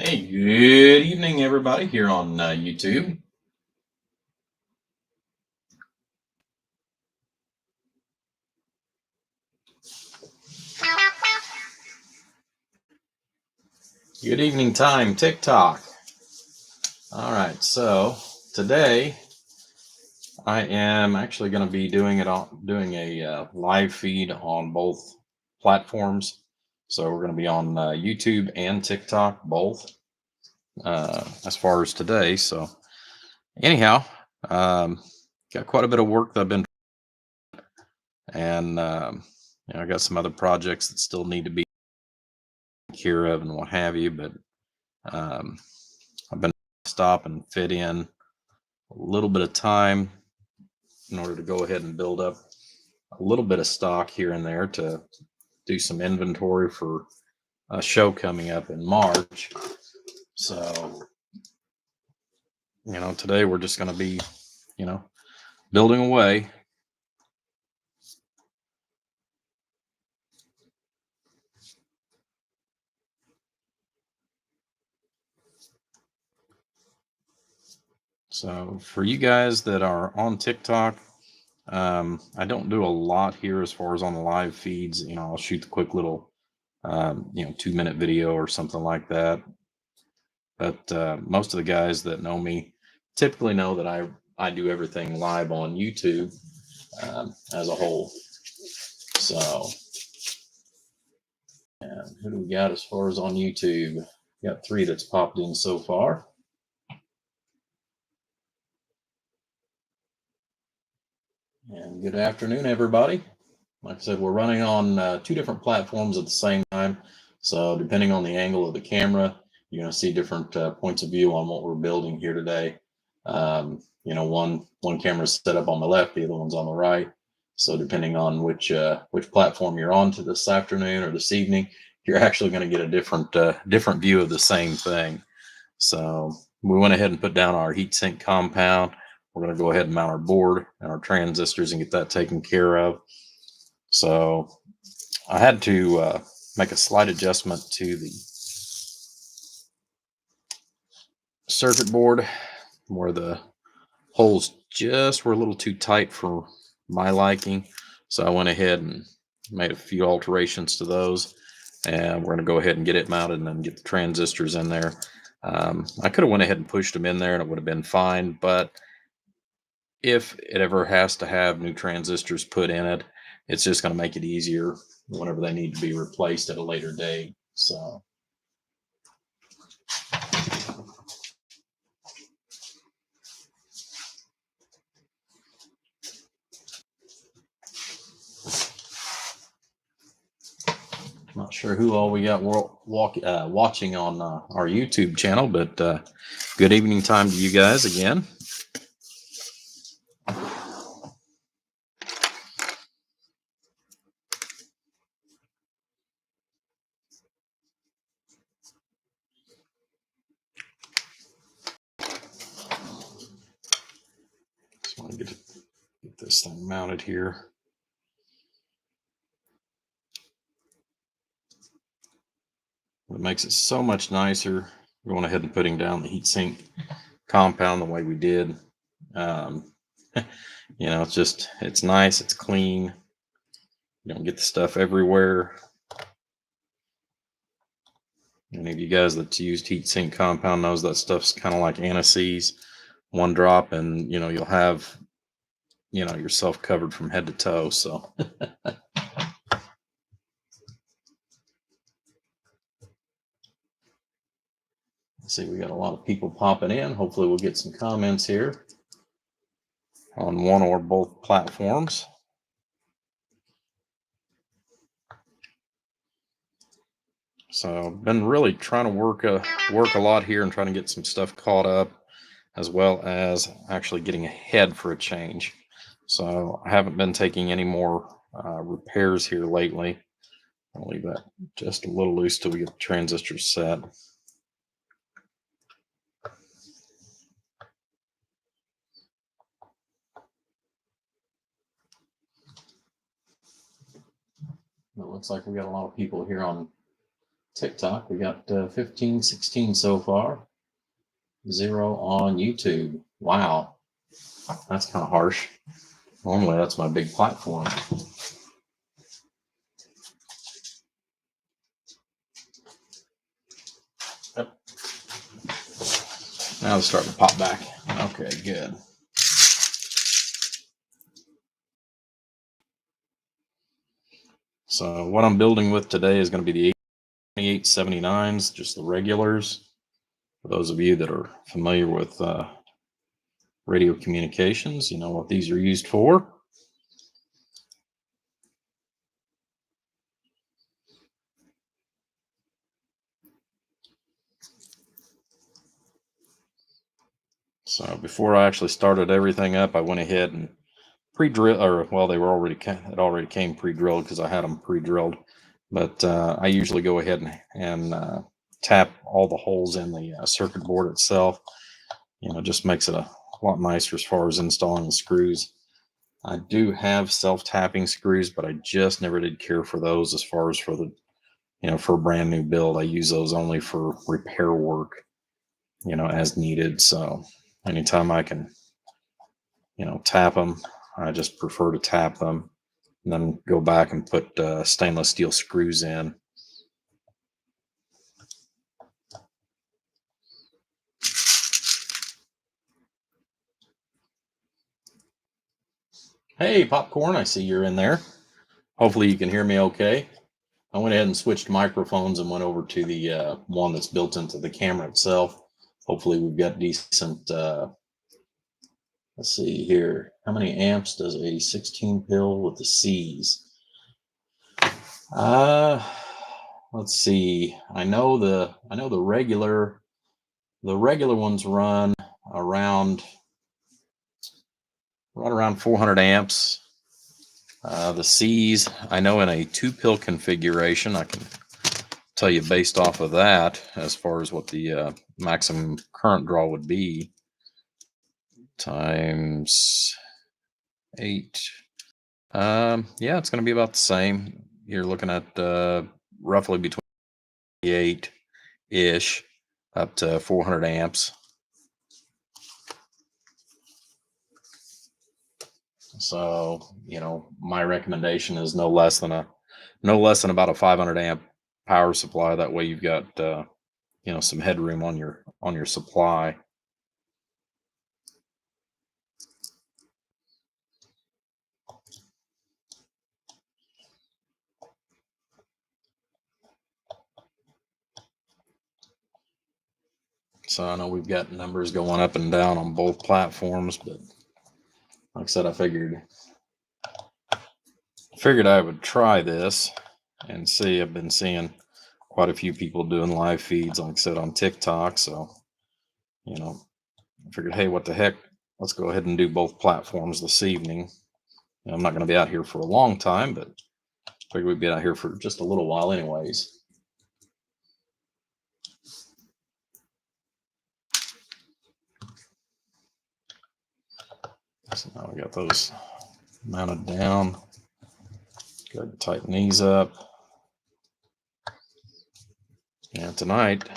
Hey, good evening, everybody, here on YouTube. Good evening time, TikTok. All right, so today I am actually going to be doing a live feed on both platforms. So we're going to be on YouTube and TikTok both as far as today. So anyhow, got quite a bit of work that I've been, and I got some other projects that still need to be care of and what have you, but um, I've been stop and fit in a little bit of time in order to go ahead and build up a little bit of stock here and there to do some inventory for a show coming up in March. So, today we're just going to be, building away. So for you guys that are on TikTok, I don't do a lot here as far as on the live feeds. I'll shoot the quick little, 2-minute video or something like that. But most of the guys that know me typically know that I do everything live on YouTube as a whole. So, and who do we got as far as on YouTube? We got 3 that's popped in so far. And good afternoon, everybody. Like I said, we're running on 2 different platforms at the same time. So depending on the angle of the camera, you're going to see different points of view on what we're building here today. One camera is set up on the left, the other one's on the right. So depending on which platform you're on to this afternoon or this evening, you're actually going to get a different view of the same thing. So we went ahead and put down our heatsink compound. We're going to go ahead and mount our board and our transistors and get that taken care of. So I had to make a slight adjustment to the circuit board where the holes just were a little too tight for my liking. So I went ahead and made a few alterations to those, and we're going to go ahead and get it mounted and then get the transistors in there. I could have went ahead and pushed them in there and it would have been fine, but if it ever has to have new transistors put in it, it's just going to make it easier whenever they need to be replaced at a later date. So not sure who all we got watching on our YouTube channel, but good evening time to you guys again. Just want to get this thing mounted here. What makes it so much nicer going ahead and putting down the heatsink compound the way we did. It's nice, it's clean. You don't get the stuff everywhere. Any of you guys that's used heatsink compound knows that stuff's kind of like anise. One drop and you'll have yourself covered from head to toe. So see, we got a lot of people popping in. Hopefully we'll get some comments here on one or both platforms. So I've been really trying to work a lot here and trying to get some stuff caught up, as well as actually getting ahead for a change. So I haven't been taking any more repairs here lately. I'll leave that just a little loose till we get the transistors set. It looks like we got a lot of people here on TikTok, we got 15, 16 so far. 0 on YouTube. Wow, that's kind of harsh. Normally, that's my big platform. Yep. Now it's starting to pop back. Okay, good. So what I'm building with today is going to be the 2879s, just the regulars. For those of you that are familiar with radio communications, you know what these are used for. So before I actually started everything up, I went ahead and pre-drill, or well, they were already it already came pre-drilled because I had them pre-drilled. But I usually go ahead and tap all the holes in the circuit board itself. You know, just makes it a lot nicer as far as installing the screws. I do have self-tapping screws, but I just never did care for those as far as for the, you know, for a brand new build. I use those only for repair work, you know, as needed. So anytime I can, you know, tap them, I just prefer to tap them and then go back and put stainless steel screws in. Hey, Popcorn, I see you're in there. Hopefully you can hear me okay. I went ahead and switched microphones and went over to the one that's built into the camera itself. Hopefully we've got decent, let's see here. How many amps does a 16 pill with the C's? Let's see. I know the regular ones run around right around 400 amps. The C's, I know in a 2-pill configuration, I can tell you based off of that as far as what the maximum current draw would be times 8. Yeah, it's going to be about the same. You're looking at roughly between 8-ish up to 400 amps. So, you know, my recommendation is no less than about a 500 amp power supply. That way you've got you know, some headroom on your supply. So I know we've got numbers going up and down on both platforms, but like I said, I figured I would try this and see. I've been seeing quite a few people doing live feeds, like I said, on TikTok. So, you know, I figured, hey, what the heck? Let's go ahead and do both platforms this evening. I'm not going to be out here for a long time, but I figured we'd be out here for just a little while anyways. So now we got those mounted down. Go ahead and tighten these up. And tonight,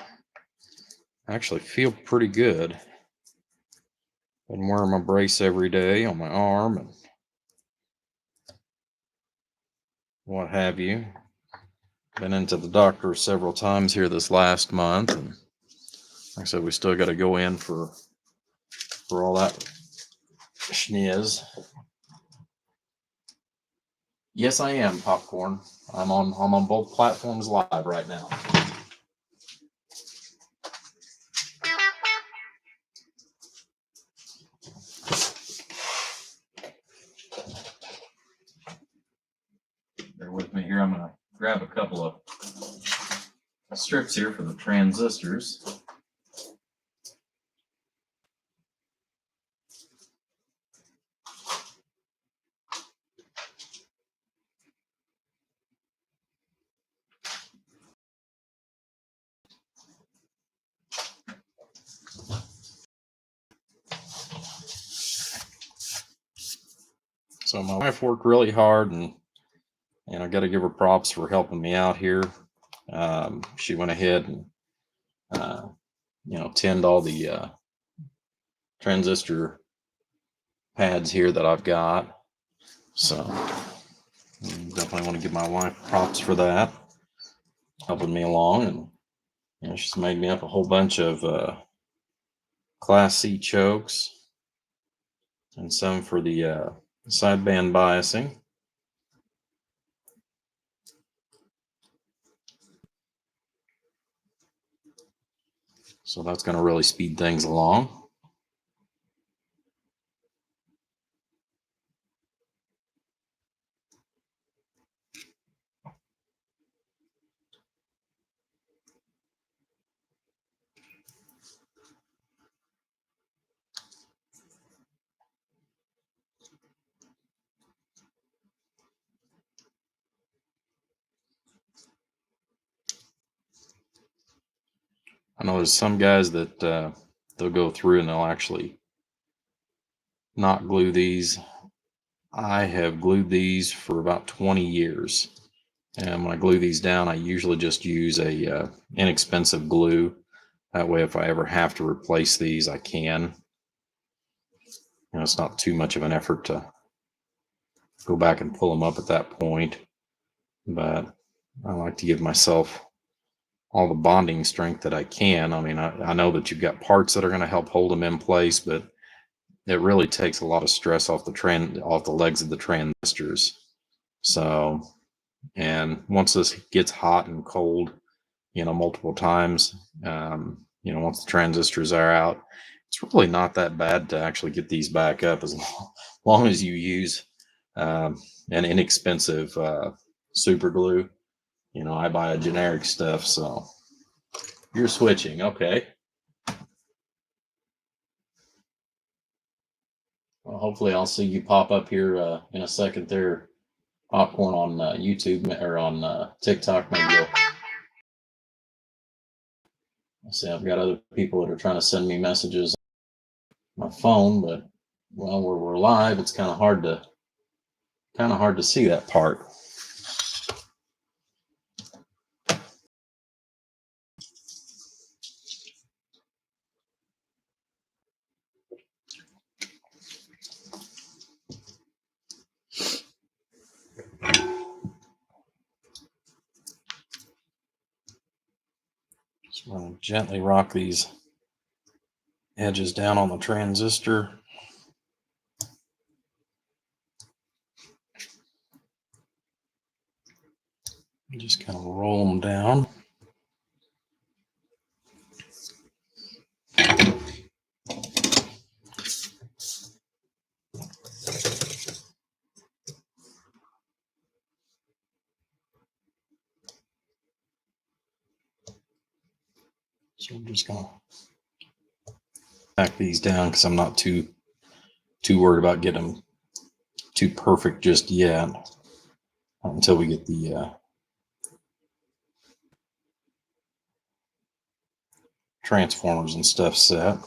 I actually feel pretty good. Been wearing my brace every day on my arm and what have you. Been into the doctor several times here this last month, and like I said, we still got to go in for all that schniz. Yes, I am, Popcorn. I'm on both platforms live right now. Bear with me here. I'm gonna grab a couple of strips here for the transistors. So my wife worked really hard, and I got to give her props for helping me out here. she went ahead and tinned all the transistor pads here that I've got. So definitely want to give my wife props for that, helping me along. And she's made me up a whole bunch of Class C chokes and some for the sideband biasing. So that's going to really speed things along. I know there's some guys that they'll go through and they'll actually not glue these. I have glued these for about 20 years. And when I glue these down, I usually just use a inexpensive glue. That way, if I ever have to replace these, I can. It's not too much of an effort to go back and pull them up at that point. But I like to give myself all the bonding strength that I can. I mean, I know that you've got parts that are going to help hold them in place, but it really takes a lot of stress off the legs of the transistors. So, and once this gets hot and cold, multiple times, once the transistors are out, it's really not that bad to actually get these back up as long as you use an inexpensive super glue. I buy a generic stuff, so you're switching. Okay. Well, hopefully I'll see you pop up here in a second there, Popcorn, on YouTube or on TikTok. Maybe I'll see. I've got other people that are trying to send me messages on my phone, but well, where we're live, it's kind of hard to see that part. Just want to gently rock these edges down on the transistor. Just kind of roll them down. So I'm just going to back these down because I'm not too worried about getting them too perfect just yet until we get the transformers and stuff set.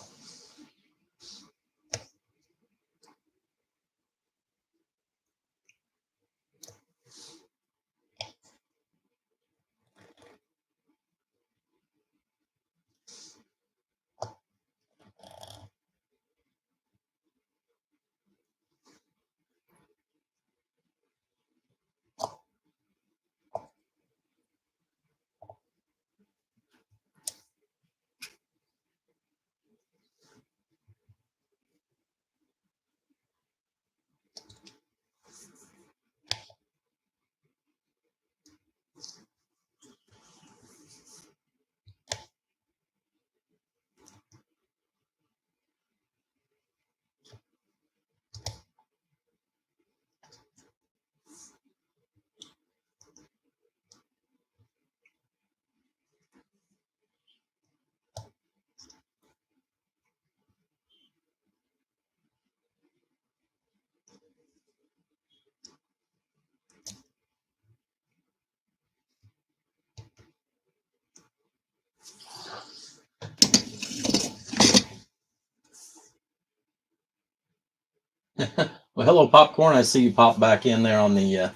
Well, hello, Popcorn. I see you pop back in there on the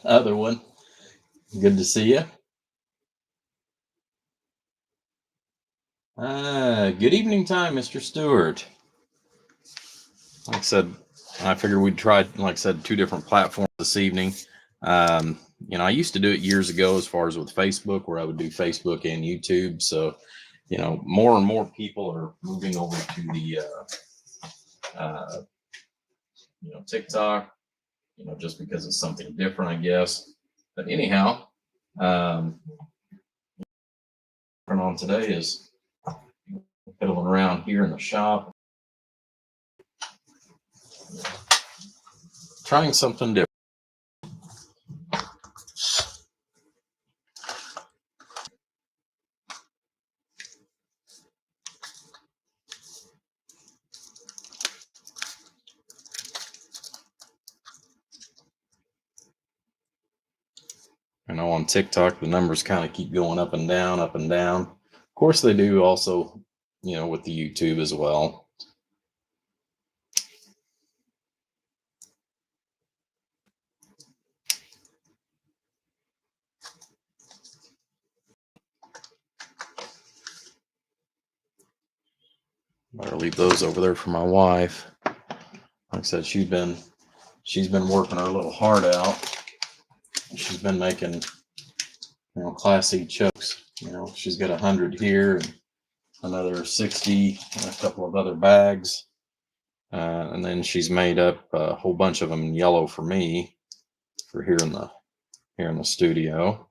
other one. Good to see you. Good evening time, Mr. Stewart. Like I said, I figured we'd try, like I said, two different platforms this evening. I used to do it years ago as far as with Facebook, where I would do Facebook and YouTube. So, more and more people are moving over to the, TikTok, just because it's something different, I guess. But anyhow, on today is fiddling around here in the shop, trying something different. I know on TikTok, the numbers kind of keep going up and down, up and down. Of course, they do also, with the YouTube as well. Better leave those over there for my wife. Like I said, she's been working her little heart out. She's been making, Class C chokes. She's got 100 here and another 60 and a couple of other bags. And then she's made up a whole bunch of them in yellow for me for here in the studio.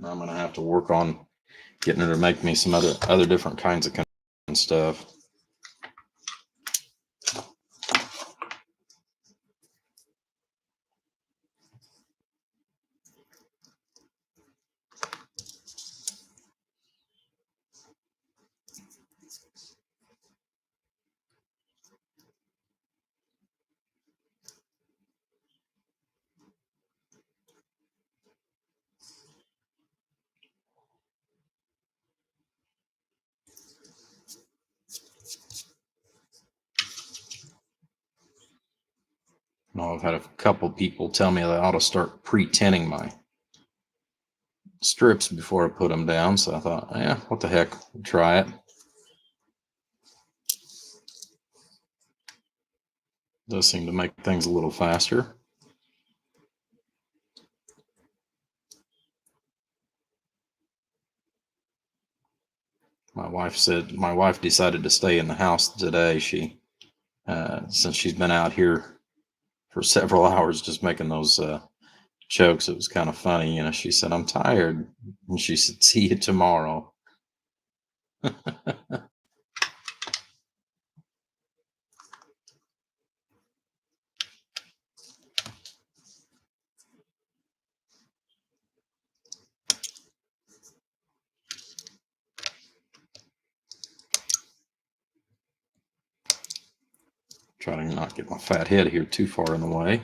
I'm gonna have to work on getting her to make me some other different kinds of stuff. I've had a couple people tell me that I ought to start pre-tinning my strips before I put them down. So I thought, yeah, what the heck, try it. Does seem to make things a little faster. My wife decided to stay in the house today. Since she's been out here for several hours just making those chokes, it was kind of funny. She said, I'm tired. And she said, see you tomorrow. Try to not get my fat head here too far in the way.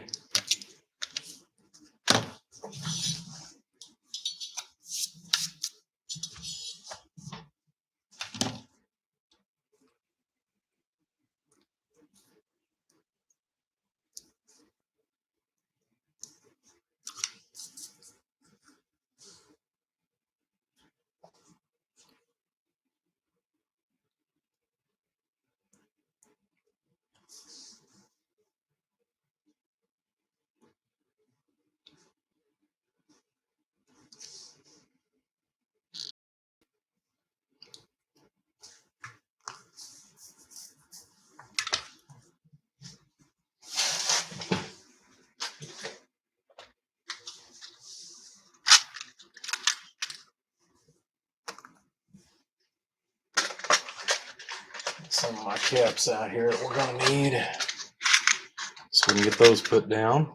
Some of my caps out here that we're going to need, so we can get those put down.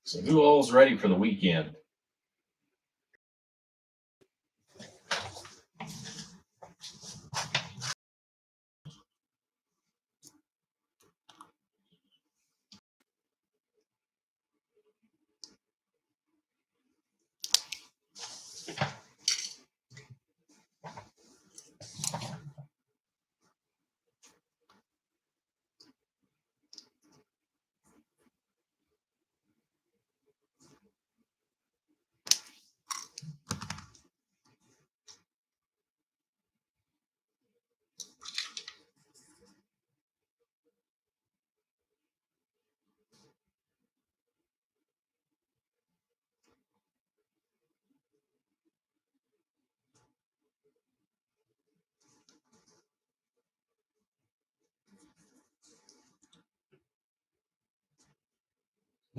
So who all's ready for the weekend?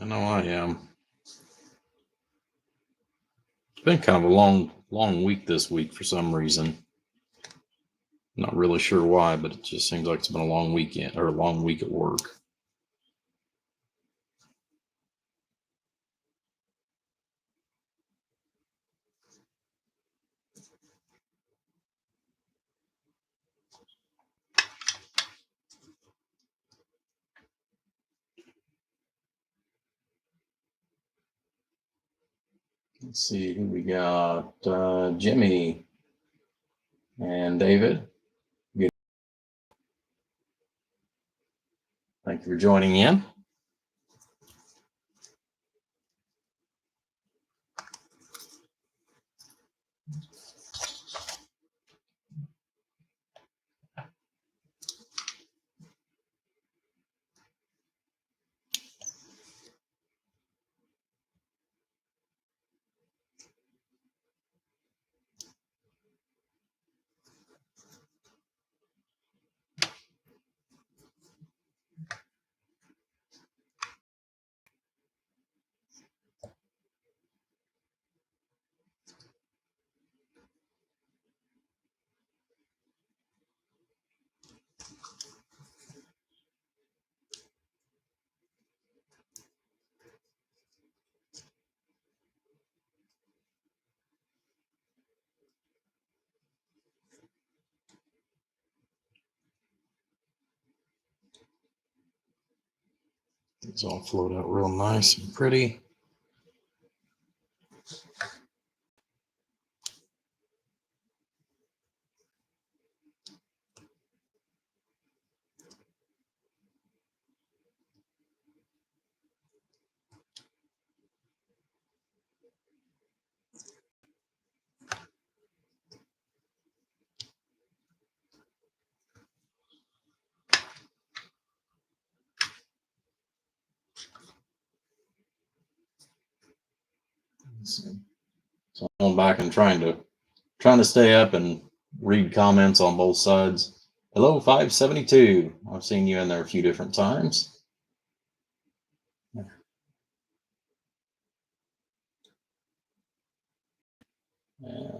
I know I am. It's been kind of a long week this week for some reason. Not really sure why, but it just seems like it's been a long weekend or a long week at work. Let's see who we got. Jimmy and David. Good. Thank you for joining in. These all float out real nice and pretty. So I'm going back and trying to stay up and read comments on both sides. Hello, 572. I've seen you in there a few different times.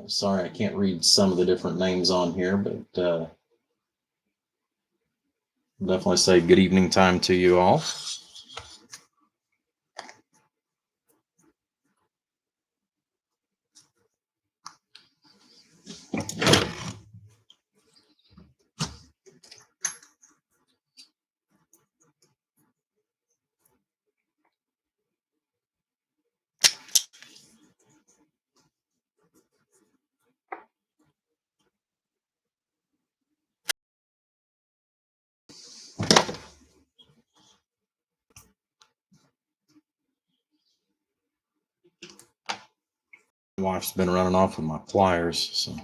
Sorry, I can't read some of the different names on here, but definitely say good evening time to you all. My wife's been running off with my pliers, so.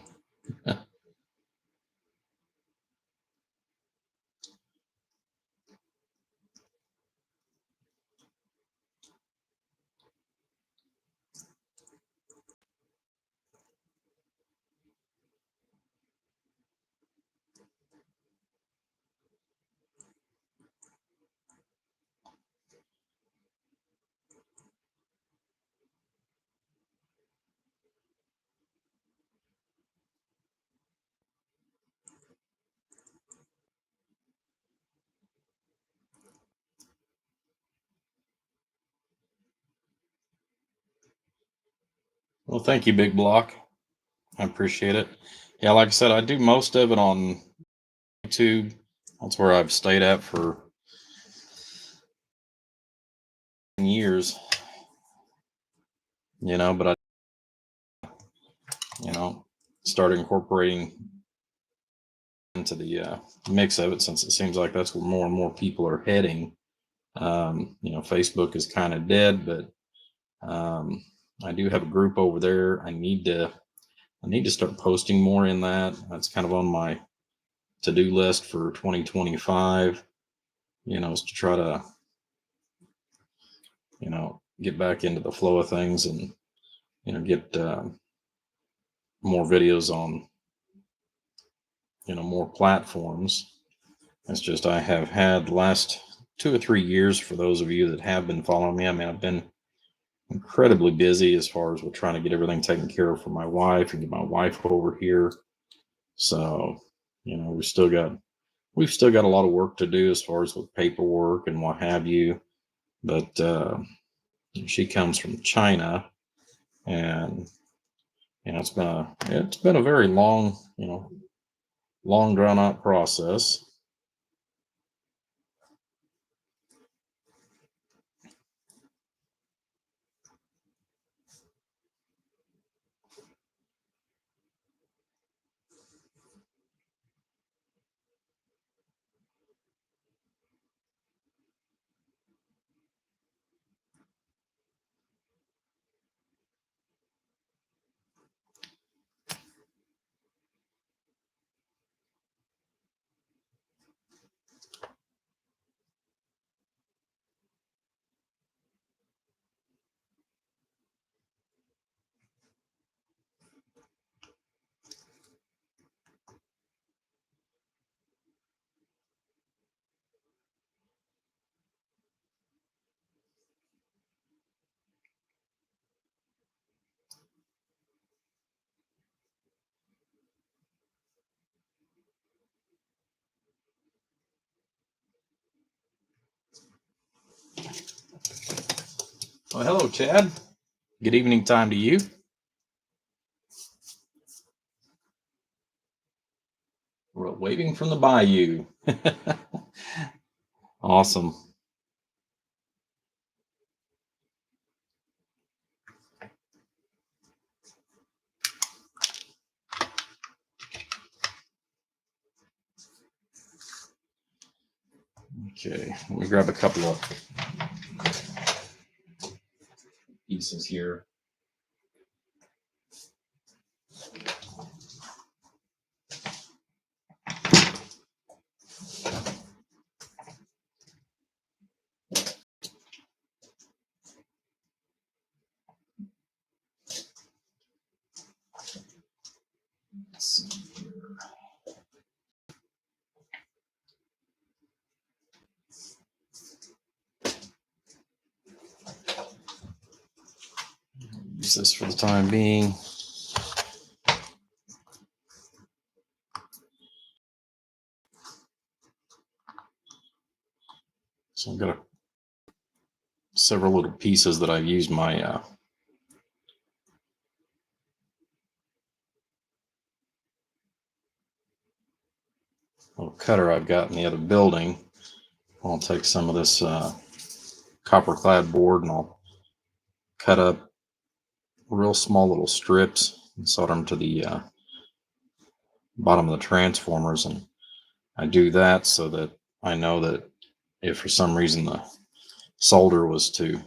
Well, thank you, Big Block. I appreciate it. Yeah, like I said, I do most of it on YouTube. That's where I've stayed at for years, but I started incorporating into the mix of it since it seems like that's where more and more people are heading. Facebook is kind of dead, but I do have a group over there. I need to start posting more in that. That's kind of on my to-do list for 2025. Is to try to get back into the flow of things and get more videos on more platforms. It's just I have had the last 2 or 3 years, for those of you that have been following me. I mean, I've been incredibly busy as far as with trying to get everything taken care of for my wife and get my wife over here. So, we've still got a lot of work to do as far as with paperwork and what have you. But she comes from China, and it's been a very long drawn out process. Well, hello, Chad. Good evening time to you. We're waving from the bayou. Awesome. Okay, let me grab a couple of pieces here. Let's see here. Use this for the time being. So I've got several little pieces that I've used my little cutter I've got in the other building. I'll take some of this copper clad board and I'll cut up real small little strips and solder them to the bottom of the transformers. And I do that so that I know that if for some reason the solder was to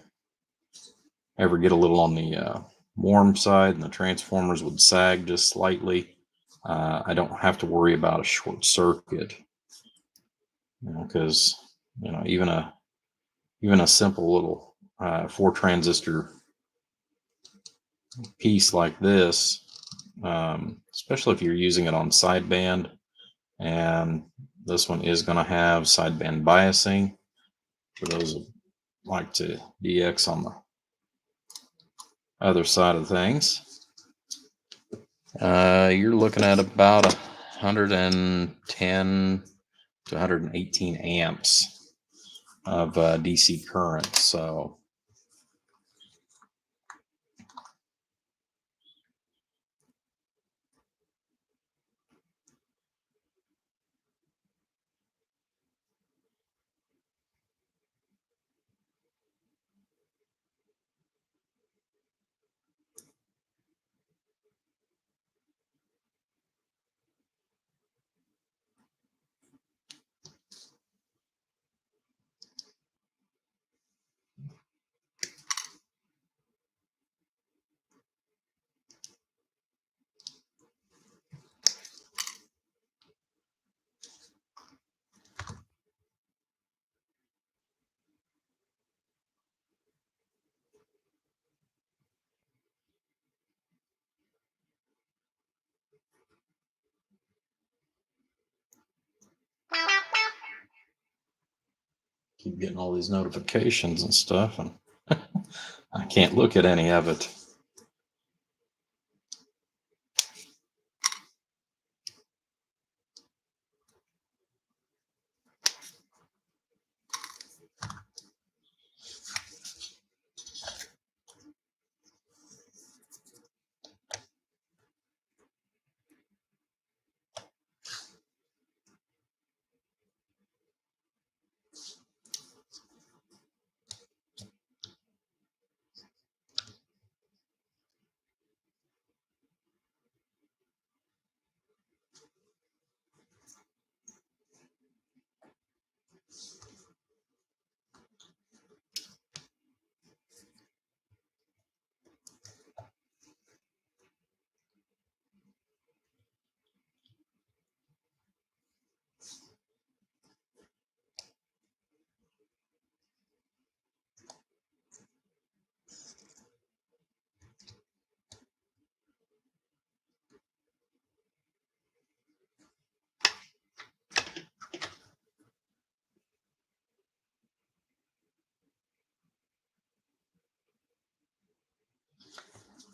ever get a little on the warm side and the transformers would sag just slightly, I don't have to worry about a short circuit. Because even a simple little 4 transistor piece like this, especially if you're using it on sideband, and this one is going to have sideband biasing for those who like to DX on the other side of things. You're looking at about 110 to 118 amps of DC current. So Keep getting all these notifications and stuff, and I can't look at any of it.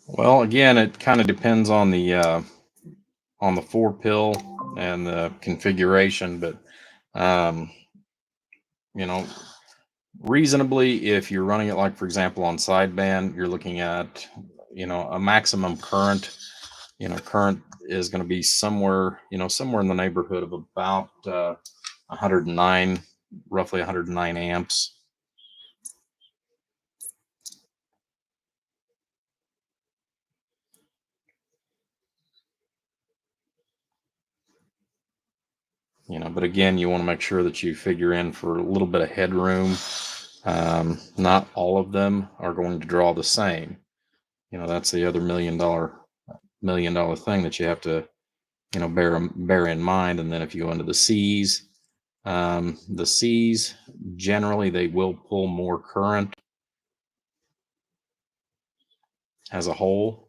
Well, again, it kind of depends on the 4 pill and the configuration, but um, you know, reasonably, if you're running it like, for example, on sideband, you're looking at, a maximum current. Current is going to be somewhere, somewhere in the neighborhood of about 109, roughly 109 amps. But again, you want to make sure that you figure in for a little bit of headroom. Not all of them are going to draw the same. That's the other million dollar thing that you have to, bear in mind. And then if you go into the C's generally they will pull more current as a whole.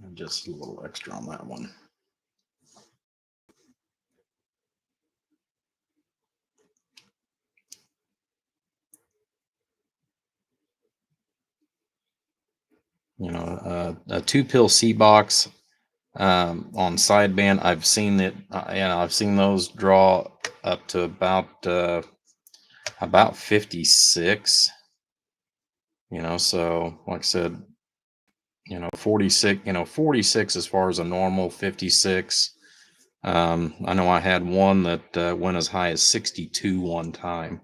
And just a little extra on that one. A 2-pill C box on sideband. I've seen it. I've seen those draw up to about 56. So like I said, 46. 46 as far as a normal. 56. I know I had one that went as high as 62 one time,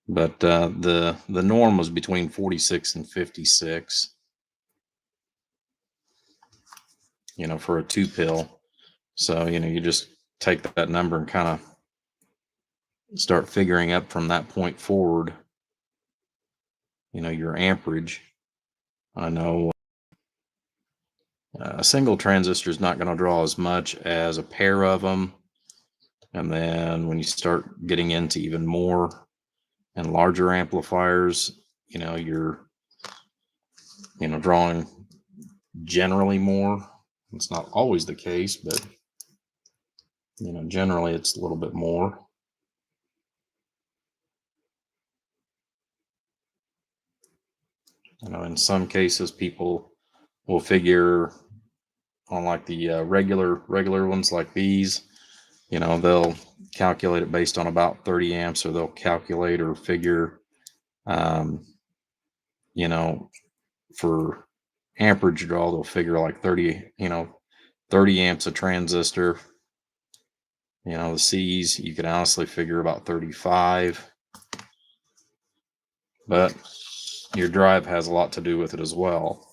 but the norm was between 46 and 56. For a 2-pill. So, you just take that number and kind of start figuring up from that point forward, your amperage. I know a single transistor is not going to draw as much as a pair of them. And then when you start getting into even more and larger amplifiers, you're, drawing generally more. It's not always the case, but, generally it's a little bit more. In some cases, people will figure on like the regular ones like these, they'll calculate it based on about 30 amps, or they'll calculate or figure, for amperage draw, they'll figure like 30 amps a transistor. The C's, you could honestly figure about 35, but your drive has a lot to do with it as well.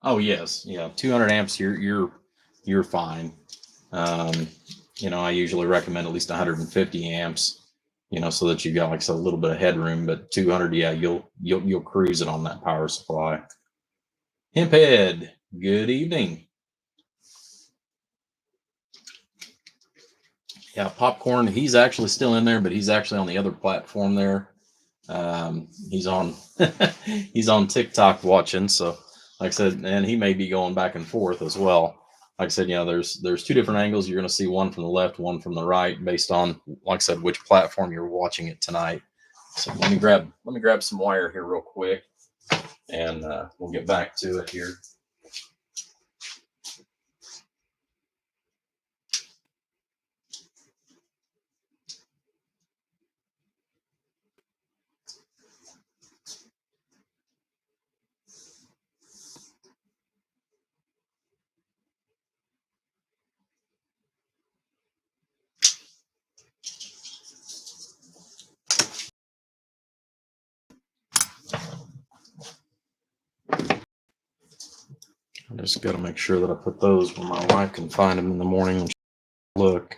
Oh yes, yeah, 200 amps. You're fine. Um, I usually recommend at least 150 amps. So that you've got like I said, a little bit of headroom. But 200, yeah, you'll cruise it on that power supply. Hemphead, good evening. Yeah, popcorn. He's actually still in there, but he's actually on the other platform there. He's on he's on TikTok watching. So, like I said, and he may be going back and forth as well. Like I said, there's two different angles. You're going to see one from the left, one from the right, based on, like I said, which platform you're watching it tonight. So let me grab some wire here real quick, and we'll get back to it here. I just got to make sure that I put those where my wife can find them in the morning when she look.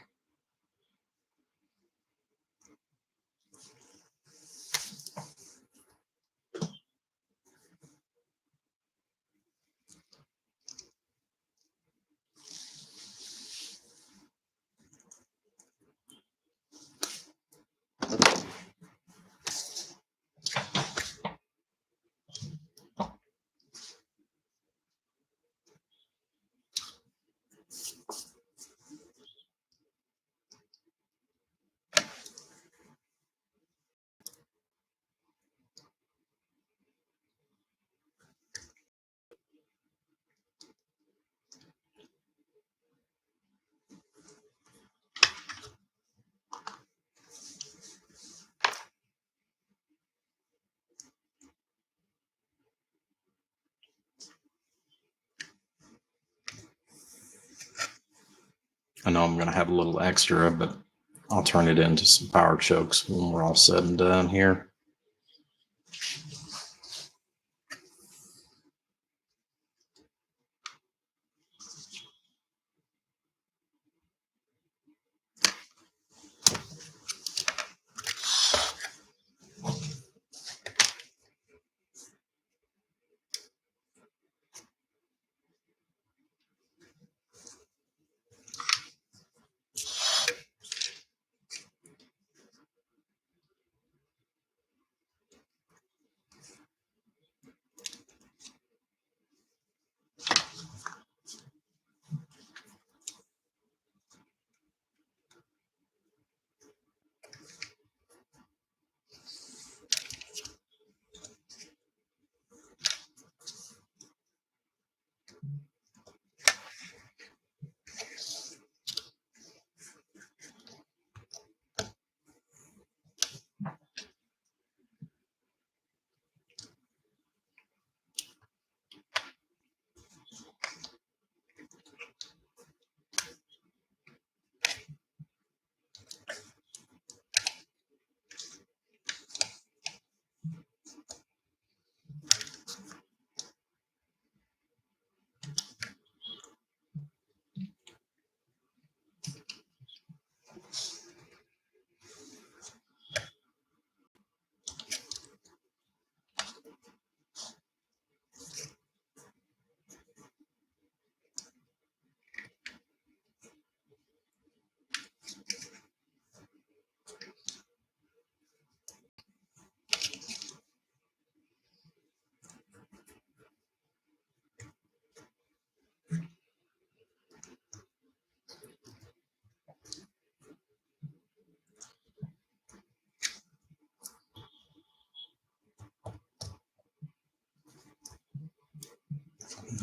I know I'm going to have a little extra, but I'll turn it into some power chokes when we're all said and done here.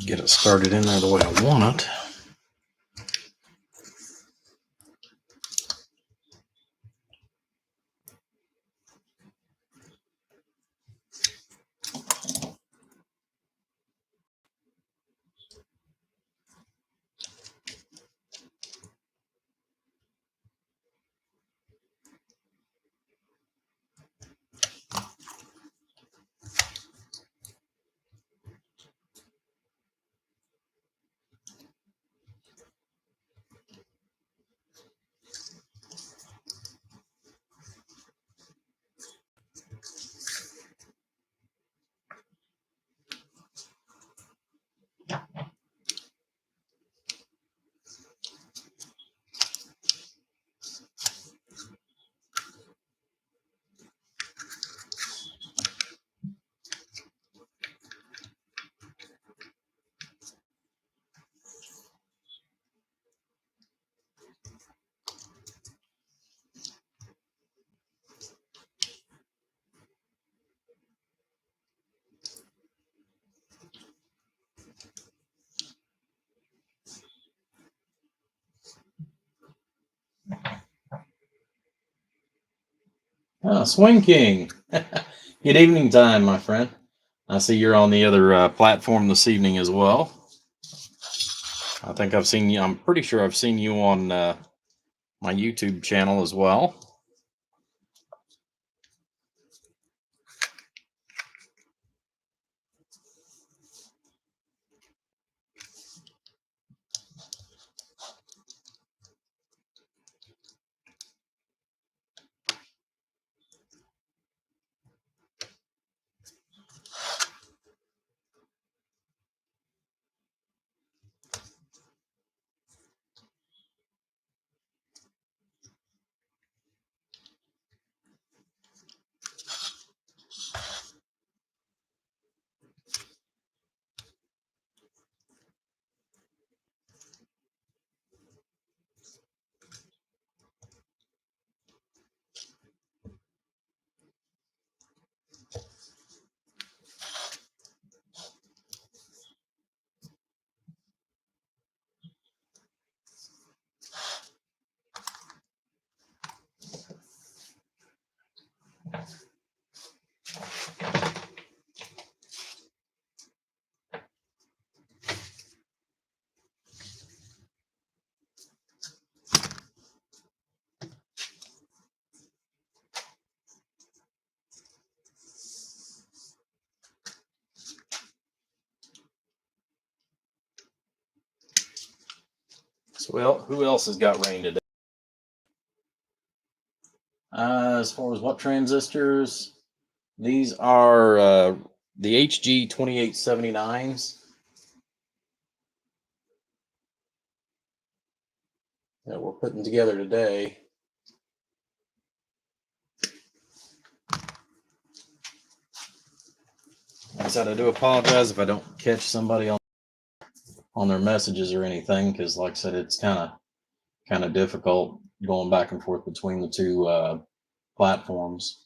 Get it started in there the way I want it. Swing King. Good evening time, my friend. I see you're on the other platform this evening as well. I think I've seen you. I'm pretty sure I've seen you on my YouTube channel as well. So, well, who else has got rain today? As far as what transistors, these are the HG2879s that we're putting together today. Like I said, I do apologize if I don't catch somebody on their messages or anything, because like I said, it's kind of difficult going back and forth between the two platforms.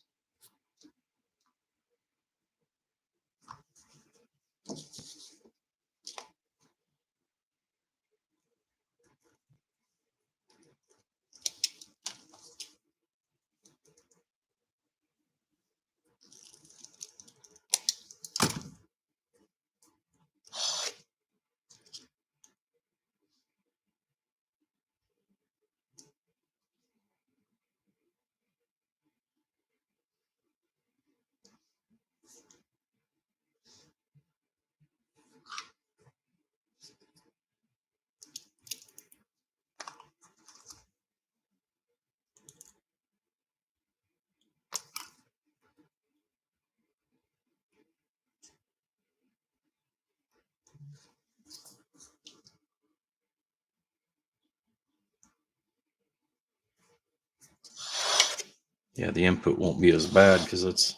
Yeah, the input won't be as bad because it's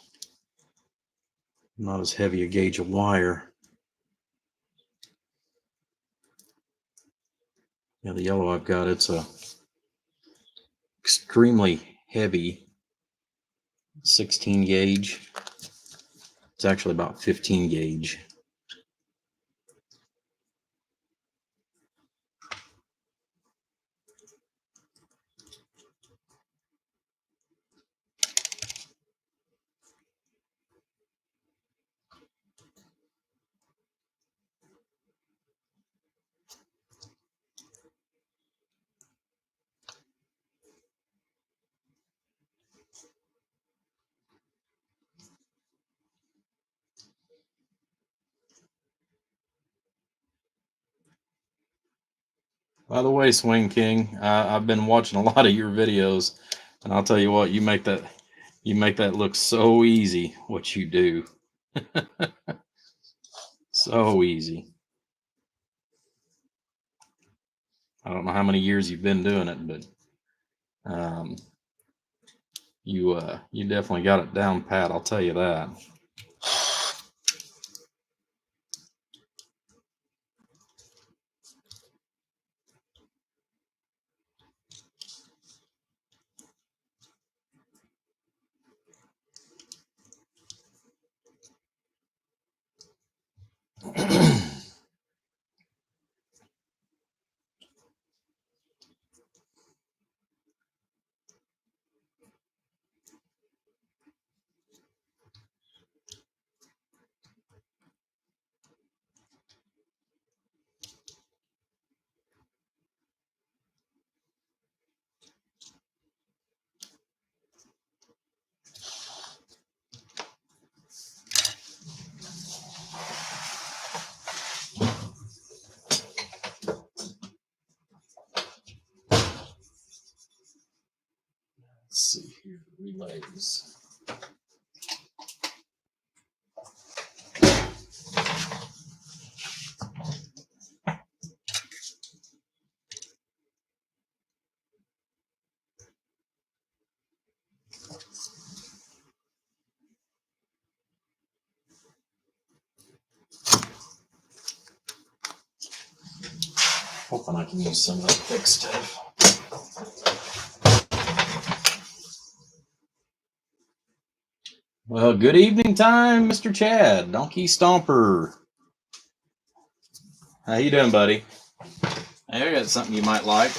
not as heavy a gauge of wire. Yeah, the yellow I've got, it's a extremely heavy 16 gauge. It's actually about 15 gauge. By the way, Swing King, I've been watching a lot of your videos, and I'll tell you what, you make that look so easy. What you do, so easy. I don't know how many years you've been doing it, but you definitely got it down pat. I'll tell you that. here, relays. Hoping I can use some of that thick stuff. Well, good evening time, Mr. Chad, Donkey Stomper. How you doing, buddy? Hey, I got something you might like.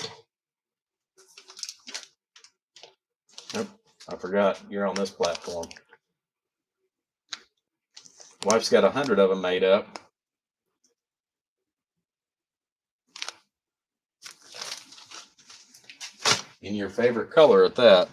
Nope, I forgot you're on this platform. Wife's got 100 of them made up. In your favorite color at that.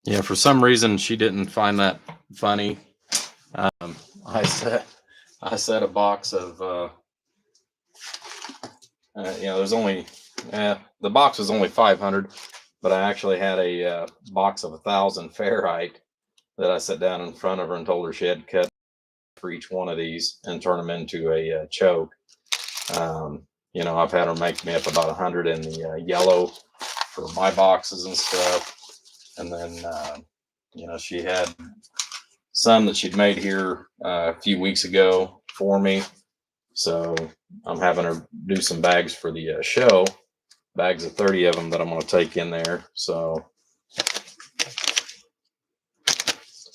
Yeah, for some reason she didn't find that funny. I set a box of there's only the box was only 500, but I actually had a box of 1,000 Fahrenheit that I set down in front of her and told her she had to cut for each one of these and turn them into a choke. I've had her make me up about 100 in the yellow for my boxes and stuff. And then, she had some that she'd made here a few weeks ago for me. So I'm having her do some bags for the show, bags of 30 of them that I'm going to take in there. So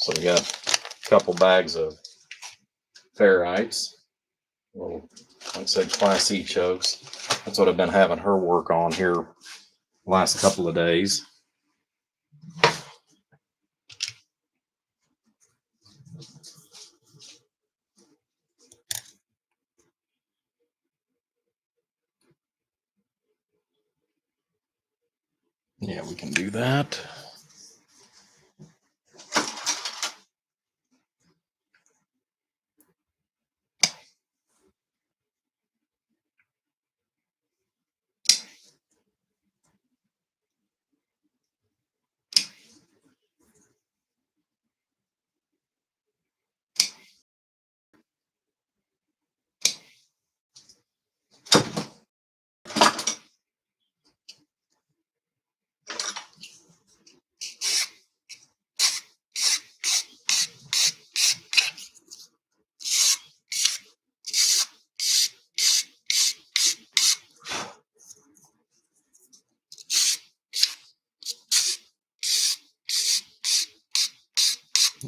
we got a couple bags of Fahrenheits, little, like I said, Class E chokes. That's what I've been having her work on here the last couple of days. Yeah, we can do that.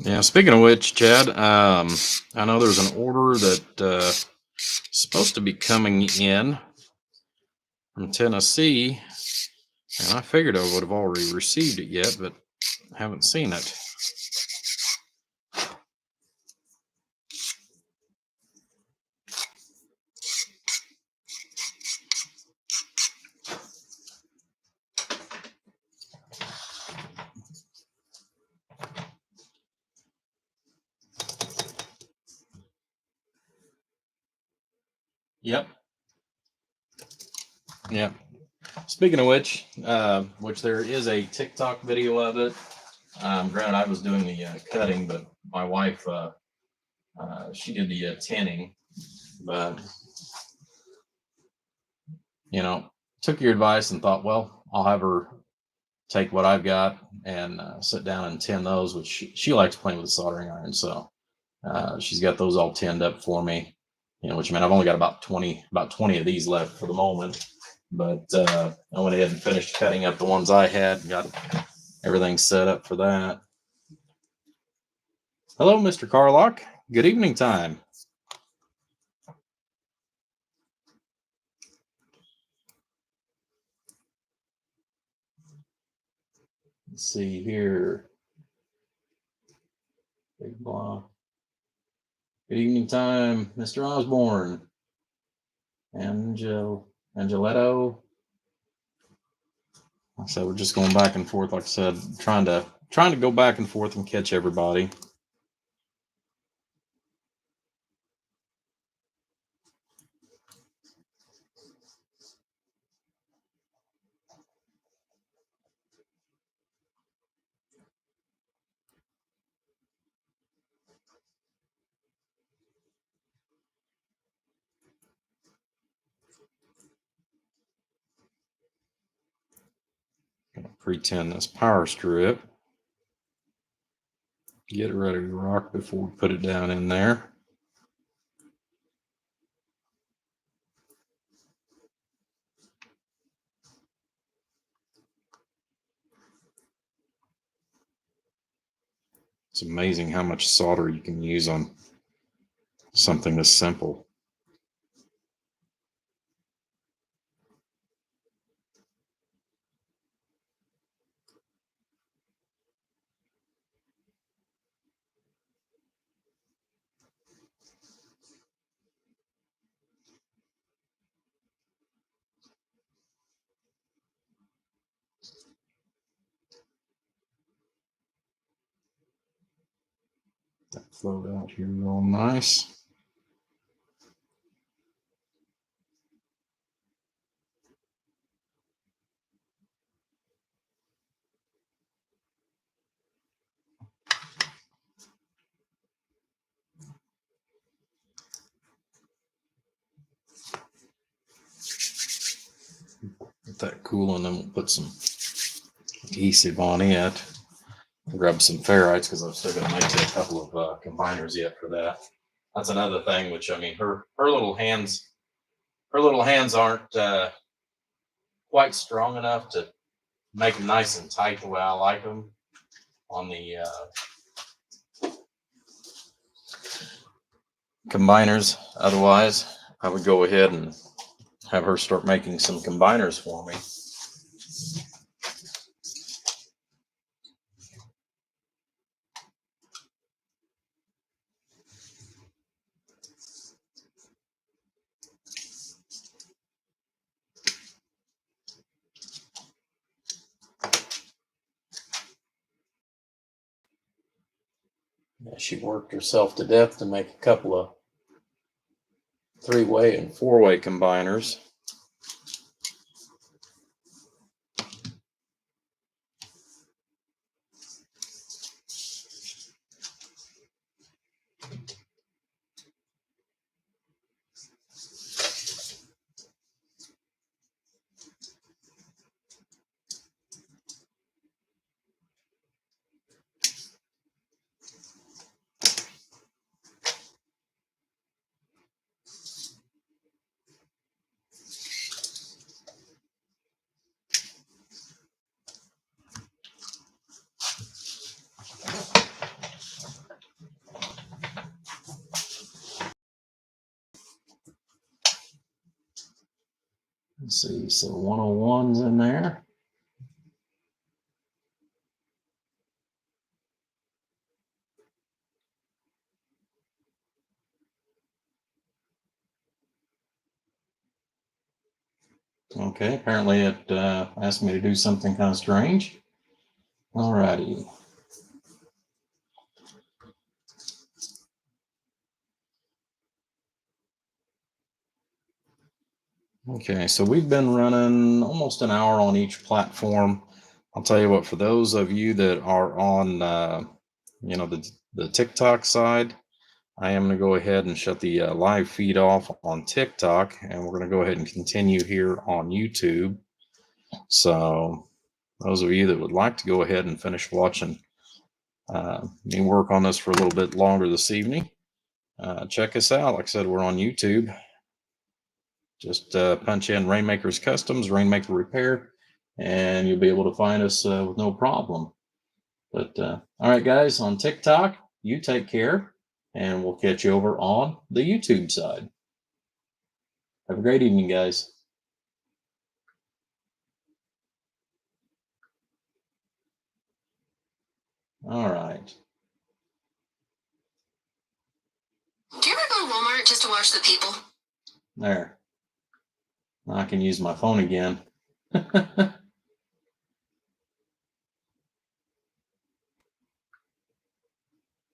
Yeah, speaking of which, Chad, I know there's an order that supposed to be coming in from Tennessee, and I figured I would have already received it yet, but I haven't seen it. Yep. Yep. Speaking of which there is a TikTok video of it. Granted, I was doing the cutting, but my wife, she did the tinning. But, took your advice and thought, well, I'll have her take what I've got and sit down and tin those, which she likes playing with the soldering iron. So she's got those all tinned up for me, which meant I've only got about 20 of these left for the moment. But I went ahead and finished cutting up the ones I had and got everything set up for that. Hello, Mr. Carlock. Good evening time. Let's see here. Big block. Good evening time, Mr. Osborne. Angeletto. So we're just going back and forth, like I said, trying to go back and forth and catch everybody. Gonna pretend this power strip. Get it ready to rock before we put it down in there. It's amazing how much solder you can use on something this simple. That flowed out here real nice. Let that cool, and then we'll put some adhesive on it. Grab some ferrites because I'm still going to make a couple of combiners yet for that. That's another thing. Which, I mean, her little hands aren't quite strong enough to make them nice and tight the way I like them on the combiners. Otherwise, I would go ahead and have her start making some combiners for me. She worked herself to death to make a couple of 3-way and 4-way combiners. Let's see, so 101's in there. Okay, apparently it asked me to do something kind of strange. Alrighty. Okay, so we've been running almost an hour on each platform. I'll tell you what, for those of you that are on, the TikTok side, I am going to go ahead and shut the live feed off on TikTok, and we're going to go ahead and continue here on YouTube. So those of you that would like to go ahead and finish watching me work on this for a little bit longer this evening, check us out. Like I said, we're on YouTube. Just punch in Rainmakers Customs, Rainmaker Repair, and you'll be able to find us with no problem. But all right, guys, on TikTok, you take care, and we'll catch you over on the YouTube side. Have a great evening, guys. All right. start just to watch the people. There. Now I can use my phone again.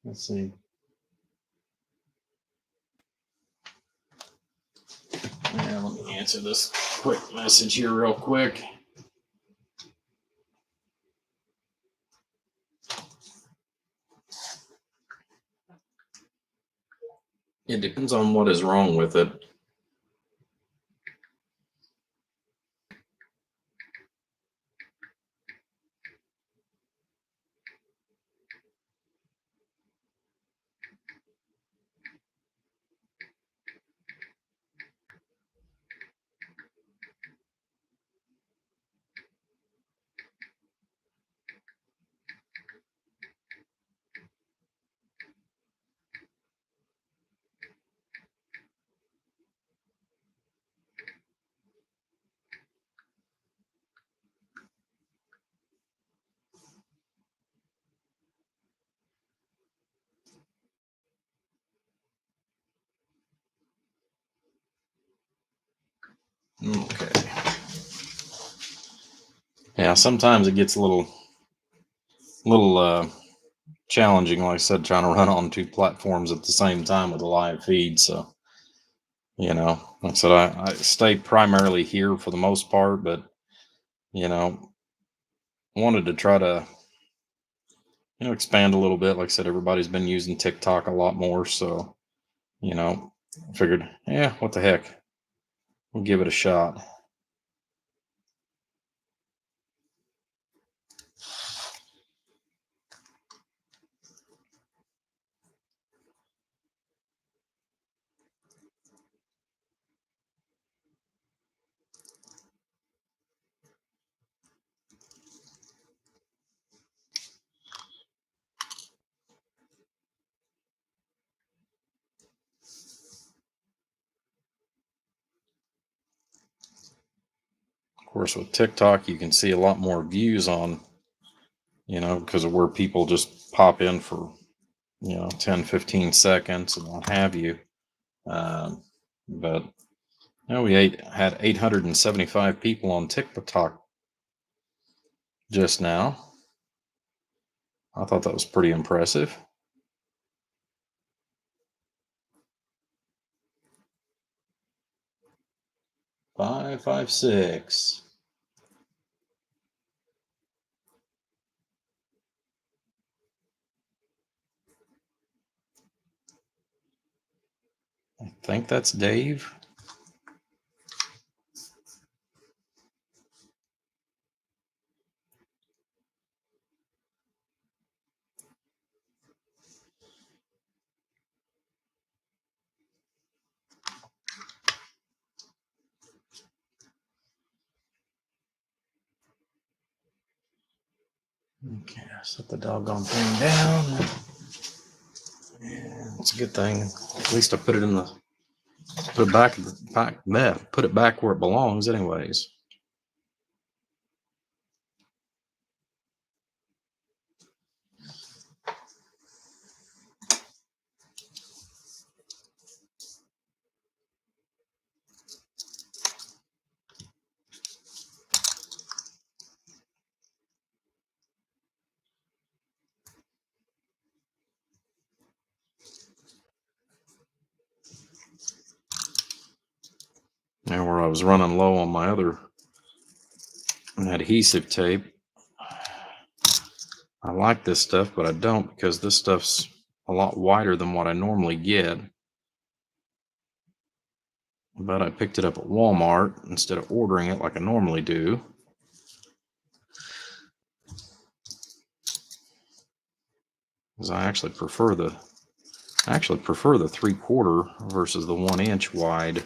Let's see. Yeah, let me answer this quick message here real quick. It depends on what is wrong with it. Okay. Yeah, sometimes it gets a little challenging, like I said, trying to run on two platforms at the same time with a live feed. So, like I said, I stay primarily here for the most part, but, wanted to try to, expand a little bit. Like I said, everybody's been using TikTok a lot more. So, figured, yeah, what the heck? We'll give it a shot. Of course, with TikTok, you can see a lot more views on, because of where people just pop in for, 10, 15 seconds and what have you. But we had 875 people on TikTok just now. I thought that was pretty impressive. 556. I think that's Dave. Okay, set the doggone thing down. Yeah, it's a good thing. At least I put it put it back where it belongs, anyways. Now, where I was running low on my other adhesive tape, I like this stuff, but I don't, because this stuff's a lot wider than what I normally get. But I picked it up at Walmart instead of ordering it like I normally do. Because I actually prefer the 3/4 versus the 1-inch wide.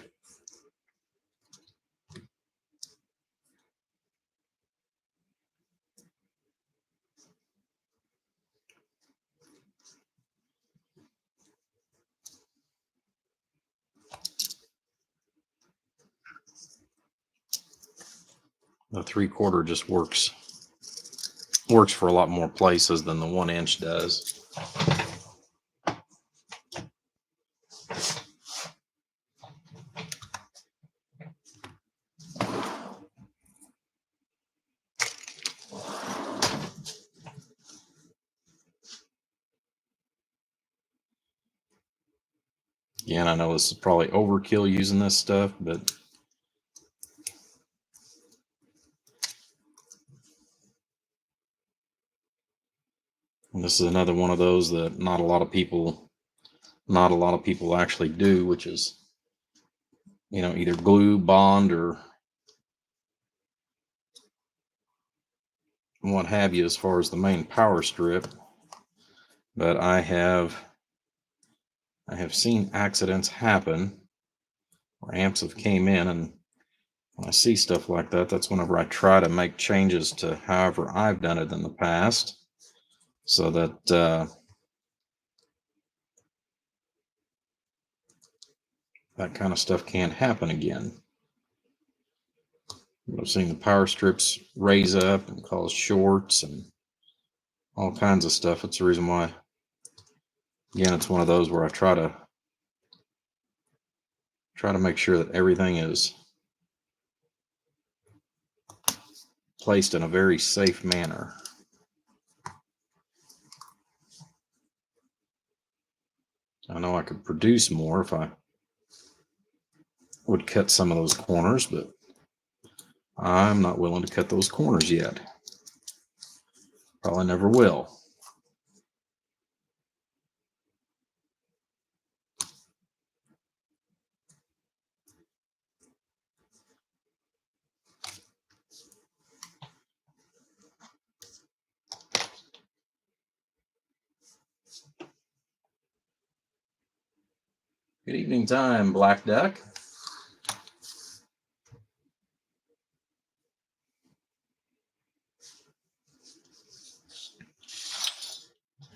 The 3/4 just works for a lot more places than the 1-inch does. Again, I know this is probably overkill using this stuff, but this is another one of those that not a lot of people actually do, which is, either glue, bond, or what have you as far as the main power strip. But I have seen accidents happen where amps have came in, and when I see stuff like that, that's whenever I try to make changes to however I've done it in the past, so that that kind of stuff can't happen again. I've seen the power strips raise up and cause shorts and all kinds of stuff. It's the reason why, again, it's one of those where I try to make sure that everything is placed in a very safe manner. I know I could produce more if I would cut some of those corners, but I'm not willing to cut those corners yet. Probably never will. Good evening time, Black Duck.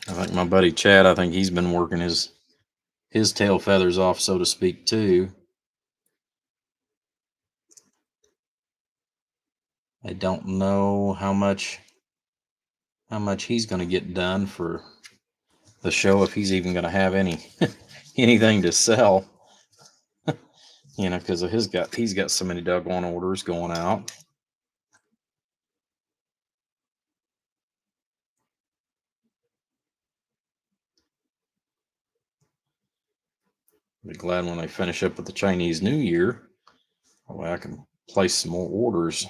I think my buddy Chad, I think he's been working his tail feathers off, so to speak, too. I don't know how much he's going to get done for the show, if he's even going to have anything to sell. Because he's got so many doggone orders going out. I'll be glad when they finish up with the Chinese New Year. That way I can place some more orders.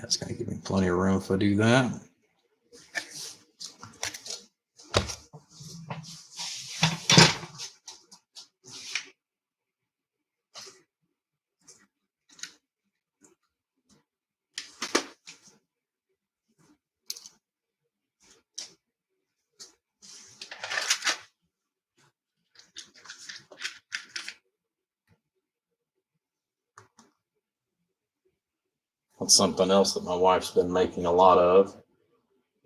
That's going to give me plenty of room if I do that. That's something else that my wife's been making a lot of.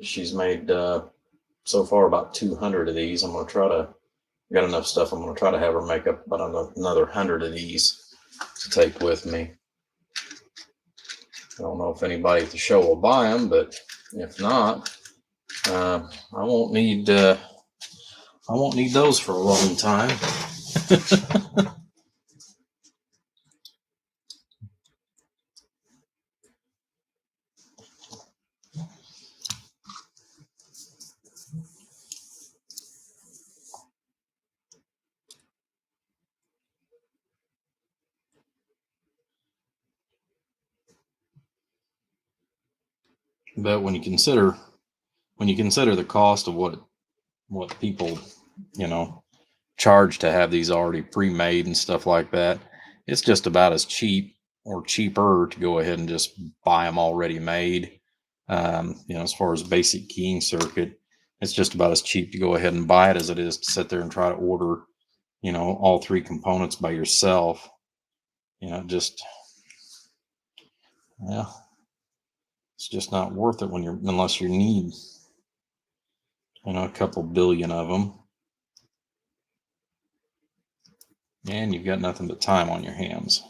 She's made so far about 200 of these. I'm going to try to, got enough stuff, I'm going to try to have her make up about another 100 of these to take with me. I don't know if anybody at the show will buy them, but if not, I won't need those for a long time. But when you consider the cost of what people, charge to have these already pre-made and stuff like that, it's just about as cheap or cheaper to go ahead and just buy them already made. As far as basic keying circuit, it's just about as cheap to go ahead and buy it as it is to sit there and try to order, all three components by yourself. It's just not worth it unless you need, a couple billion of them. And you've got nothing but time on your hands.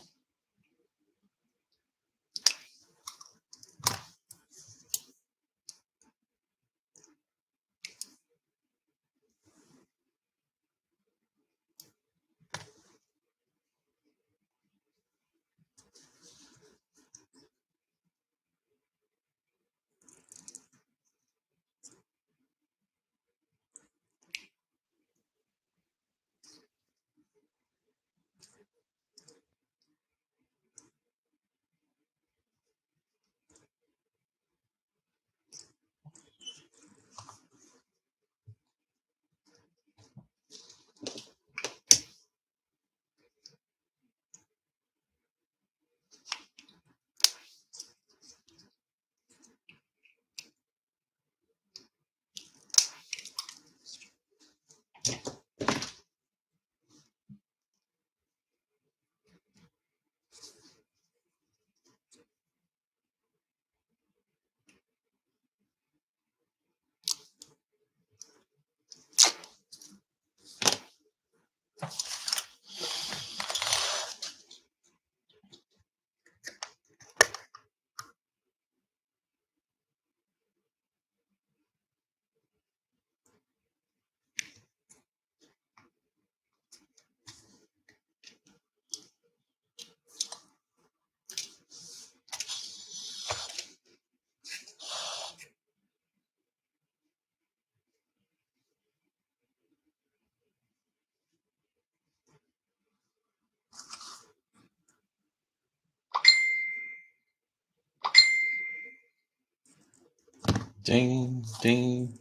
Ding, ding.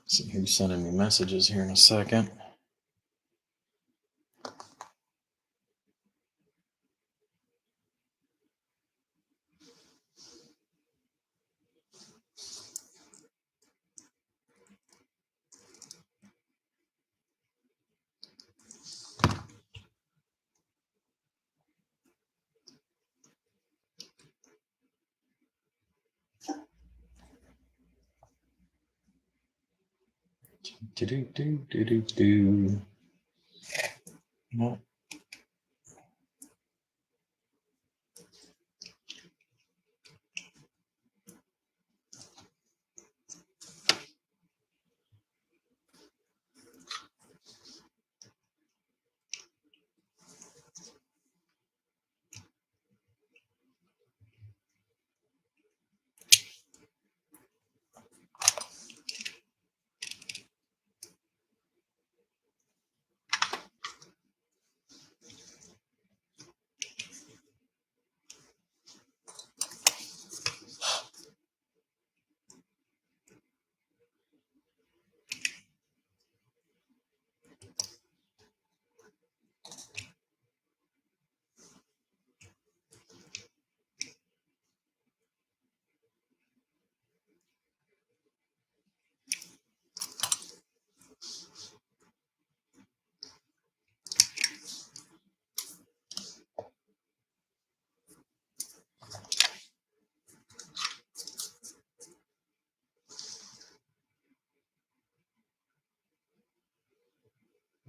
See who's sending me messages here in a second. Do. No.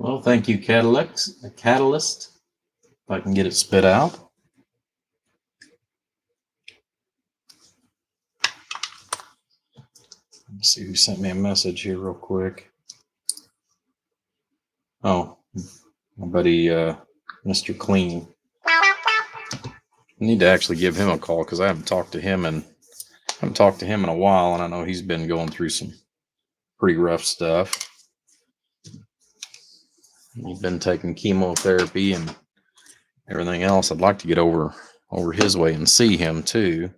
Well, thank you, Catalyst. If I can get it spit out. Let's see who sent me a message here real quick. Oh, my buddy, Mr. Clean. I need to actually give him a call because I haven't talked to him in a while, and I know he's been going through some pretty rough stuff. He's been taking chemotherapy and everything else. I'd like to get over his way and see him too.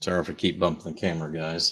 Sorry if I keep bumping the camera, guys.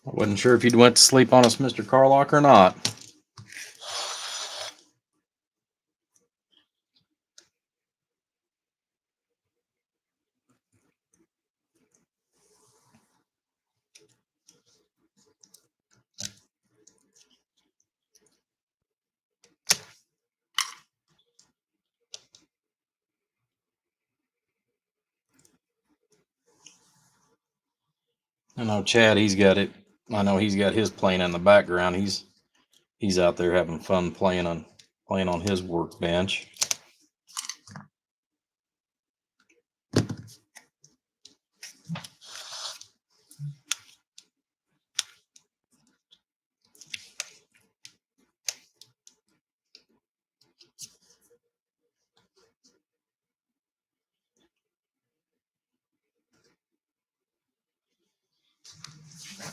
I wasn't sure if you'd went to sleep on us, Mr. Carlock, or not. I know Chad, he's got it. I know he's got his playing in the background. He's out there having fun playing on his workbench.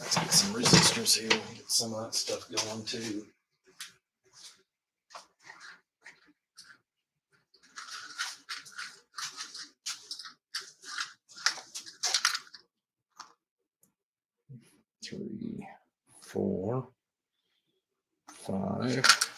Let's get some resistors here. Get some of that stuff going too. Three, 4, 5.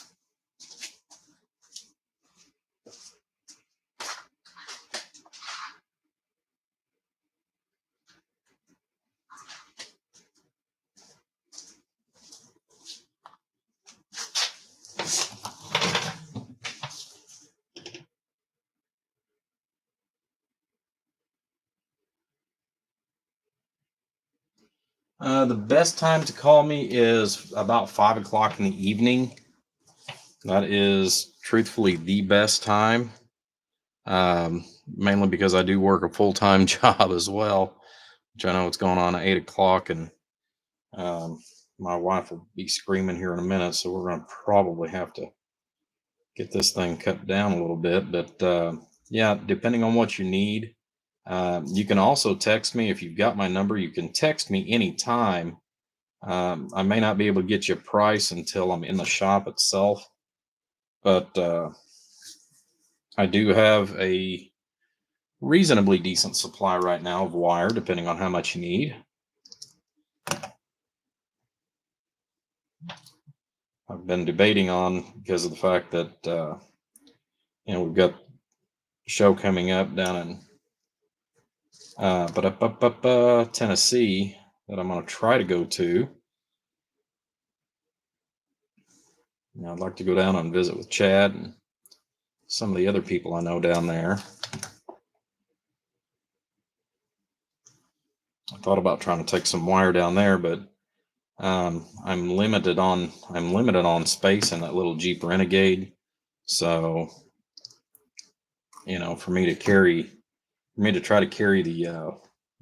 The best time to call me is about 5 o'clock in the evening. That is truthfully the best time, mainly because I do work a full-time job as well, which I know what's going on at 8 o'clock, and um, my wife will be screaming here in a minute, so we're going to probably have to get this thing cut down a little bit. But yeah, depending on what you need, you can also text me if you've got my number. You can text me anytime. I may not be able to get you a price until I'm in the shop itself, but I do have a reasonably decent supply right now of wire, depending on how much you need. I've been debating on, because of the fact that we've got a show coming up down in Tennessee that I'm going to try to go to. I'd like to go down and visit with Chad and some of the other people I know down there. I thought about trying to take some wire down there, but I'm limited on space in that little Jeep Renegade. So, for me to try to carry the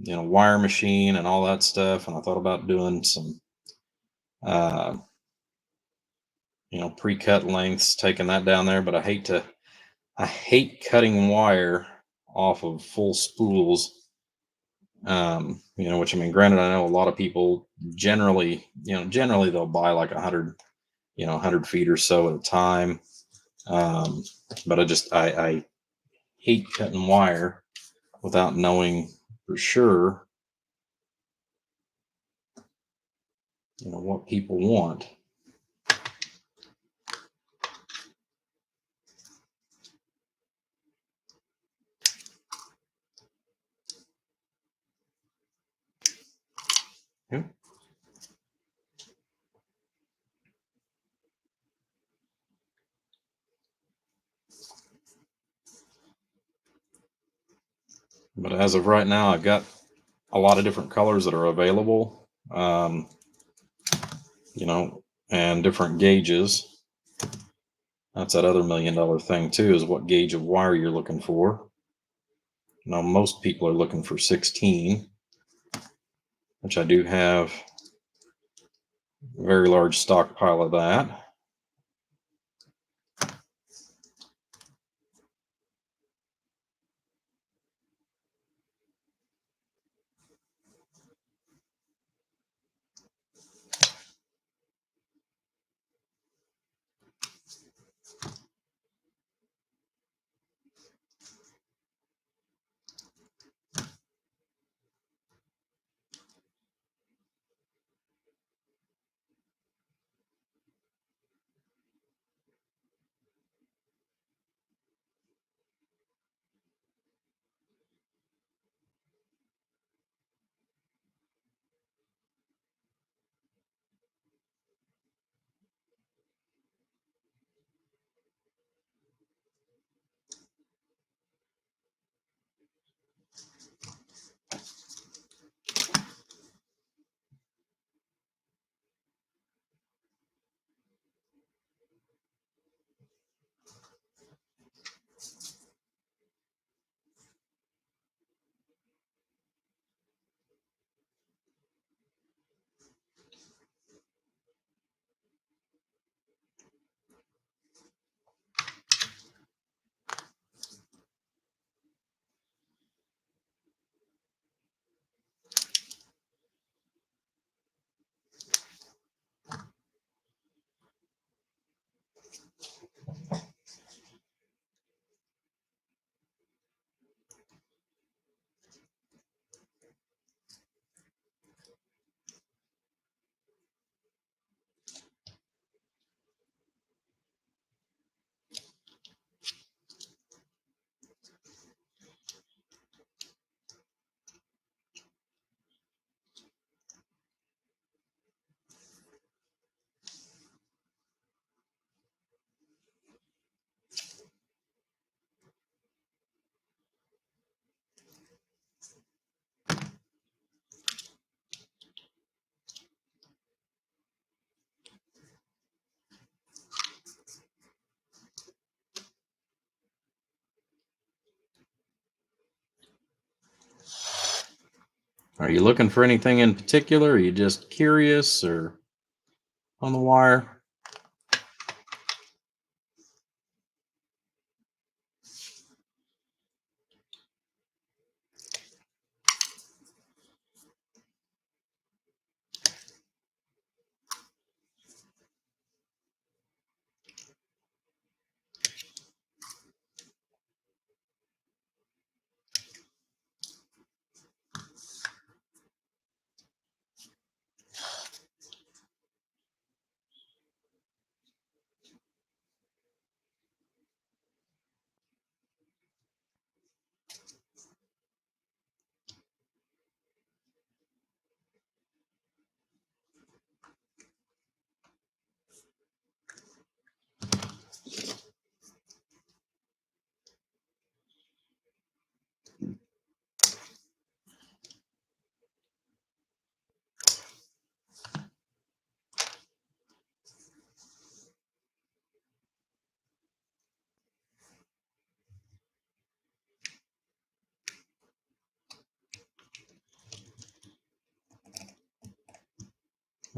wire machine and all that stuff, and I thought about doing some uh, pre-cut lengths, taking that down there, but I hate cutting wire off of full spools. Which, I mean, granted, I know a lot of people generally they'll buy like 100 feet or so at a time. But I hate cutting wire without knowing for sure, what people want. Yeah. But as of right now, I've got a lot of different colors that are available, and different gauges. That's that other $1 million thing too, is what gauge of wire you're looking for. Now, most people are looking for 16, which I do have a very large stockpile of that. Are you looking for anything in particular? Are you just curious or on the wire?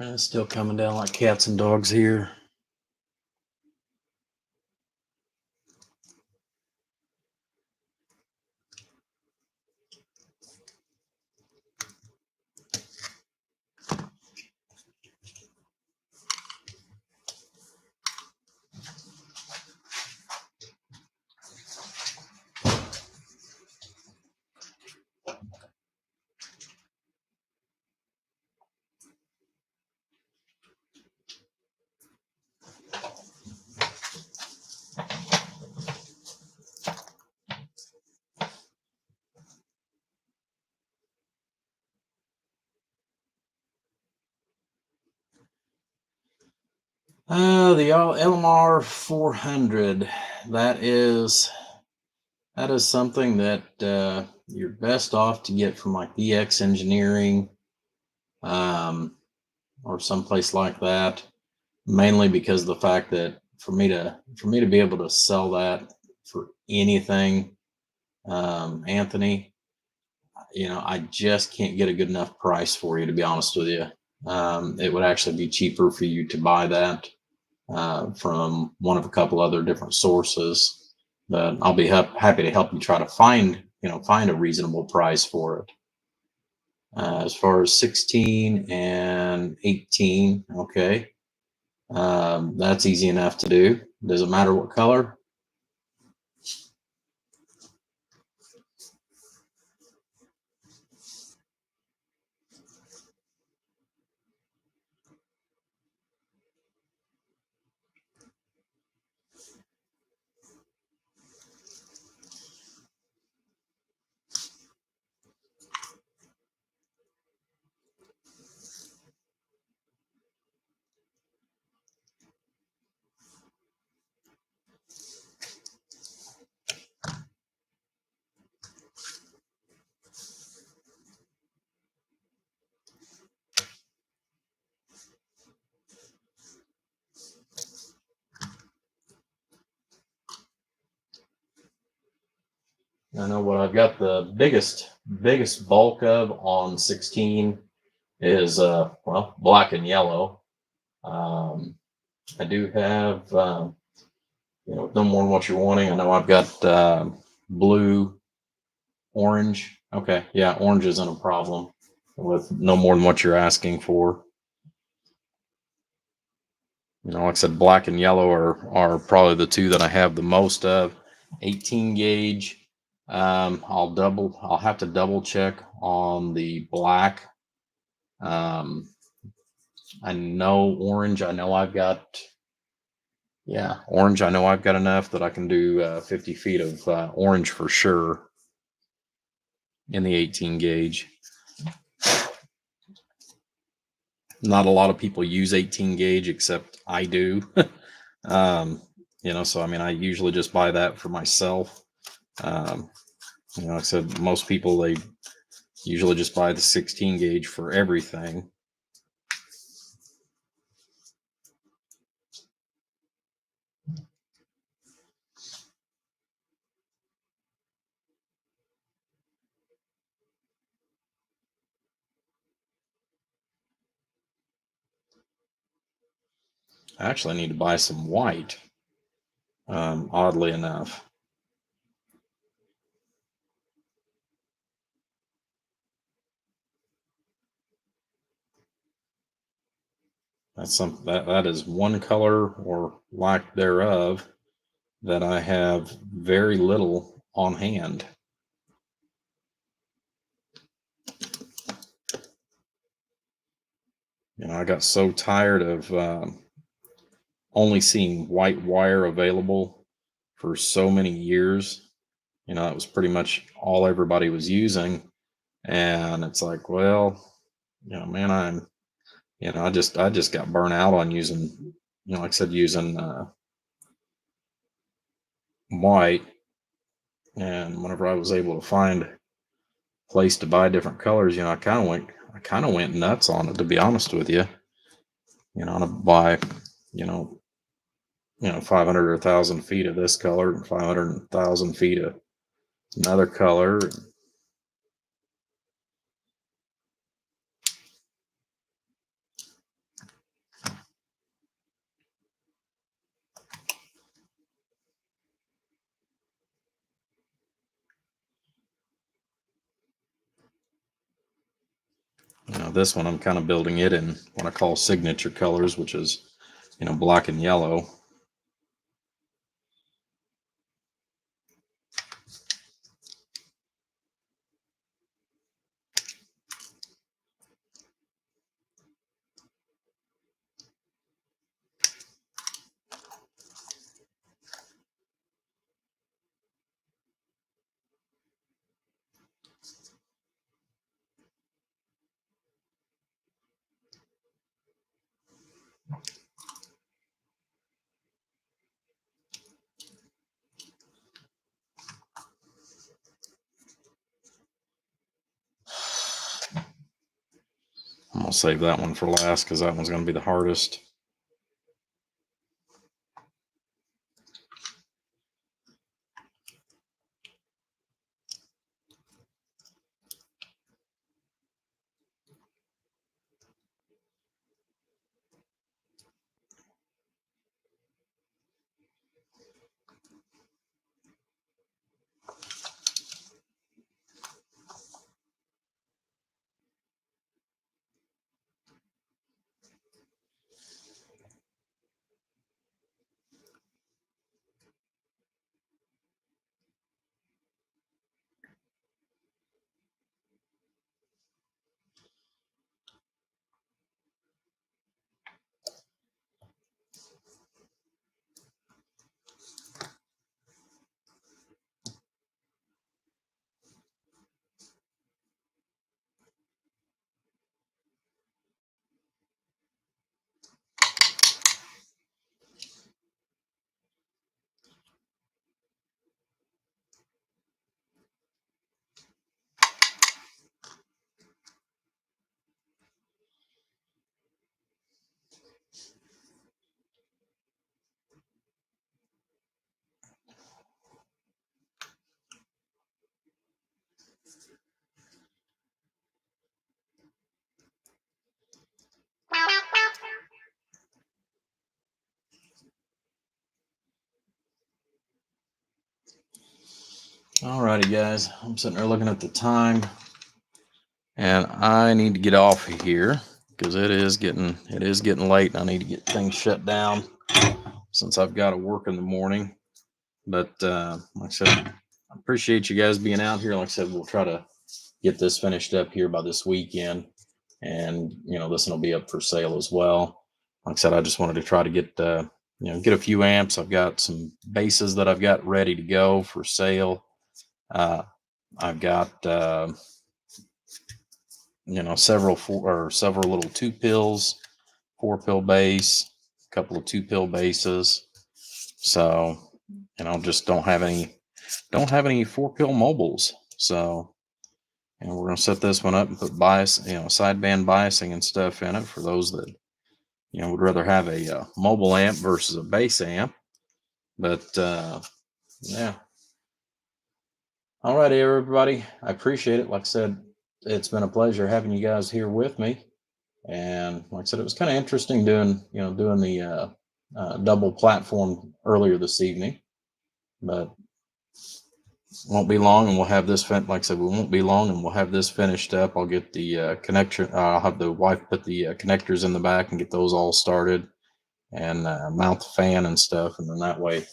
It's still coming down like cats and dogs here. The LMR 400. That is something that you're best off to get from like EX Engineering, or someplace like that. Mainly because of the fact that for me to be able to sell that for anything, Anthony, I just can't get a good enough price for you, to be honest with you. It would actually be cheaper for you to buy that from one of a couple other different sources, but I'll be happy to help you try to find a reasonable price for it. As far as 16 and 18, okay, that's easy enough to do. Does it matter what color? I know what I've got the biggest bulk of on 16 is black and yellow. I do have no more than what you're wanting. I know I've got blue, orange. Okay, yeah, orange isn't a problem with no more than what you're asking for. Like I said, black and yellow are probably the two that I have the most of. 18 gauge. I'll have to double check on the black. I know orange. Orange. I know I've got enough that I can do 50 feet of orange for sure in the 18 gauge. Not a lot of people use 18 gauge except I do. So I mean, I usually just buy that for myself. Like I said, most people, they usually just buy the 16 gauge for everything. I actually need to buy some white, oddly enough. That is one color or lack thereof that I have very little on hand. I got so tired of only seeing white wire available for so many years. That was pretty much all everybody was using. And it's like, well, man, I just got burnt out on using, like I said, using white. And whenever I was able to find a place to buy different colors, I kind of went nuts on it, to be honest with you. To buy, you know, 500 or 1,000 feet of this color and 500,000 feet of another color. This one I'm kind of building it in what I call signature colors, which is, black and yellow. I'm going to save that one for last because that one's going to be the hardest. Alrighty, guys, I'm sitting there looking at the time, and I need to get off of here because it is getting late, and I need to get things shut down since I've got to work in the morning. But like I said, I appreciate you guys being out here. Like I said, we'll try to get this finished up here by this weekend, and this one will be up for sale as well. Like I said, I just wanted to try to get get a few amps. I've got some bases that I've got ready to go for sale. I've got several little 2-pills, 4-pill bass, a couple of 2-pill basses. So just don't have any 4-pill mobiles. So we're gonna set this one up and put bias, sideband biasing and stuff in it for those that would rather have a mobile amp versus a bass amp. But yeah. All right, everybody. I appreciate it. Like I said, it's been a pleasure having you guys here with me. And like I said, it was kind of interesting doing the double platform earlier this evening, but won't be long, and we'll have this like I said, we won't be long, and we'll have this finished up. I'll get the connection. I'll have the wife put the connectors in the back and get those all started, and mount the fan and stuff, and then that way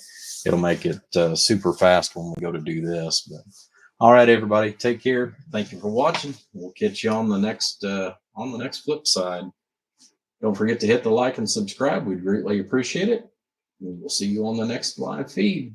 it'll make it super fast when we go to do this. But all right, everybody, take care. Thank you for watching. We'll catch you on the next flip side. Don't forget to hit the like and subscribe. We'd greatly appreciate it. And we'll see you on the next live feed.